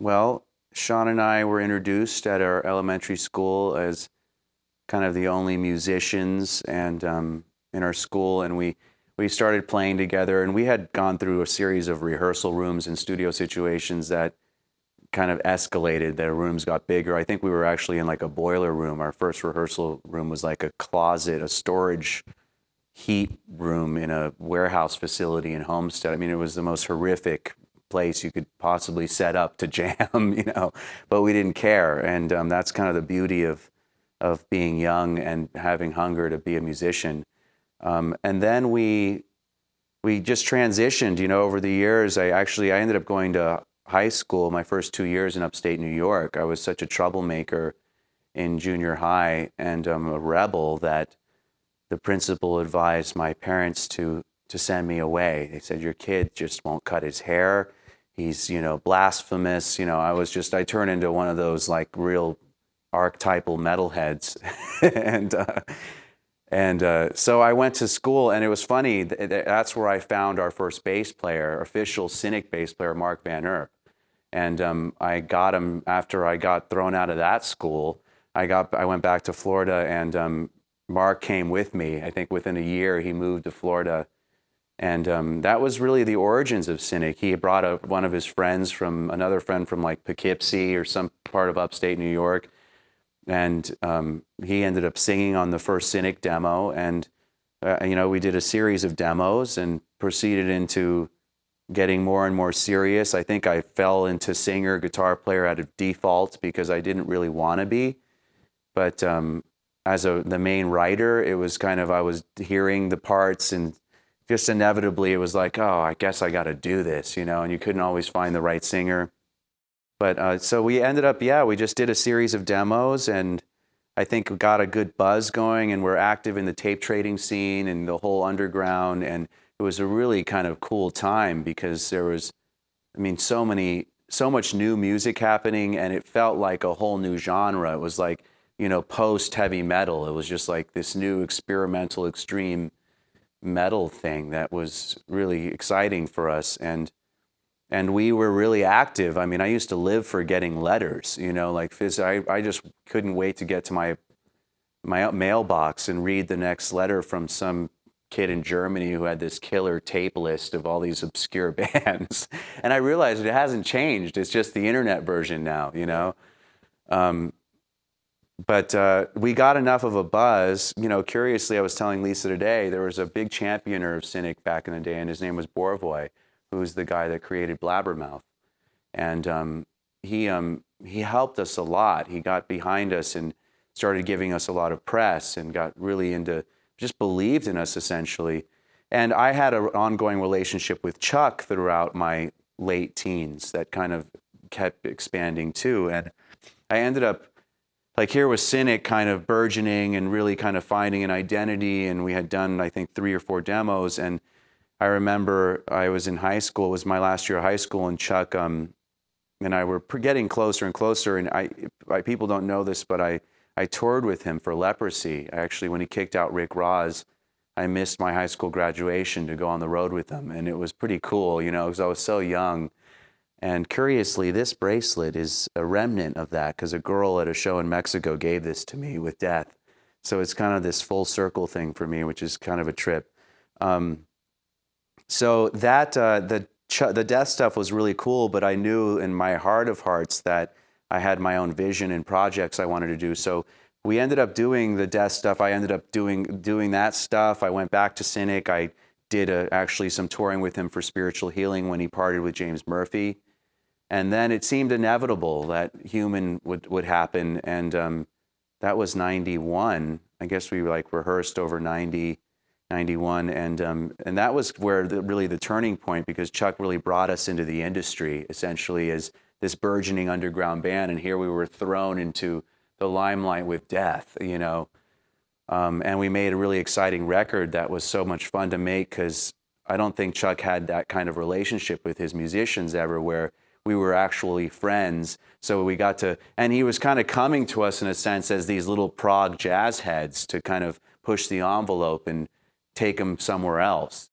Well, Sean and I were introduced at our elementary school as kind of the only musicians and in our school, and we started playing together. And we had gone through a series of rehearsal rooms and studio situations that kind of escalated. The rooms got bigger. I think we were actually in like a boiler room. Our first rehearsal room was like a closet, a storage heat room in a warehouse facility in Homestead. I mean, it was the most horrific place you could possibly set up to jam, but we didn't care. And that's kind of the beauty of being young and having hunger to be a musician. And then we just transitioned, over the years. I ended up going to high school my first 2 years in upstate New York. I was such a troublemaker in junior high and a rebel that the principal advised my parents to send me away. They said, your kid just won't cut his hair. He's, blasphemous. I turned into one of those like real archetypal metalheads. and so I went to school, and it was funny. That's where I found our first bass player, official Cynic bass player, Mark Van Erp. And I got him after I got thrown out of that school. I went back to Florida, and Mark came with me. I think within a year he moved to Florida. And that was really the origins of Cynic. He brought another friend from like Poughkeepsie or some part of upstate New York. And he ended up singing on the first Cynic demo. And, we did a series of demos and proceeded into getting more and more serious. I think I fell into singer, guitar player out of default because I didn't really want to be. But as the main writer, it was kind of, I was hearing the parts, and just inevitably it was like, oh, I guess I got to do this, and you couldn't always find the right singer. But so we ended up, we just did a series of demos, and I think we got a good buzz going, and we're active in the tape trading scene and the whole underground. And it was a really kind of cool time because there was, so much new music happening, and it felt like a whole new genre. It was like, post heavy metal. It was just like this new experimental extreme metal thing that was really exciting for us. And we were really active. I used to live for getting letters, I just couldn't wait to get to my mailbox and read the next letter from some kid in Germany who had this killer tape list of all these obscure bands. And I realized it hasn't changed. It's just the internet version now, But we got enough of a buzz. Curiously, I was telling Lisa today, there was a big championer of Cynic back in the day, and his name was Borovoy, who was the guy that created Blabbermouth. And he helped us a lot. He got behind us and started giving us a lot of press and got really just believed in us, essentially. And I had an ongoing relationship with Chuck throughout my late teens that kind of kept expanding too. And I ended up, like, here was Cynic kind of burgeoning and really kind of finding an identity. And we had done, I think, 3 or 4 demos. And I remember I was in high school. It was my last year of high school. And Chuck and I were getting closer and closer. And people don't know this, but I toured with him for Leprosy. Actually, when he kicked out Rick Ross, I missed my high school graduation to go on the road with him. And it was pretty cool, because I was so young. And curiously, this bracelet is a remnant of that because a girl at a show in Mexico gave this to me with death. So it's kind of this full circle thing for me, which is kind of a trip. So that the death stuff was really cool, but I knew in my heart of hearts that I had my own vision and projects I wanted to do. So we ended up doing the death stuff. I ended up doing that stuff. I went back to Cynic. I did actually some touring with him for Spiritual Healing when he parted with James Murphy. And then it seemed inevitable that Human would happen. And that was 91. I guess we rehearsed over 90, 91. And that was where really the turning point, because Chuck really brought us into the industry, essentially, as this burgeoning underground band. And here we were thrown into the limelight with death, and we made a really exciting record that was so much fun to make, because I don't think Chuck had that kind of relationship with his musicians ever, where we were actually friends. So we got to, and he was kind of coming to us in a sense as these little prog jazz heads to kind of push the envelope and take them somewhere else.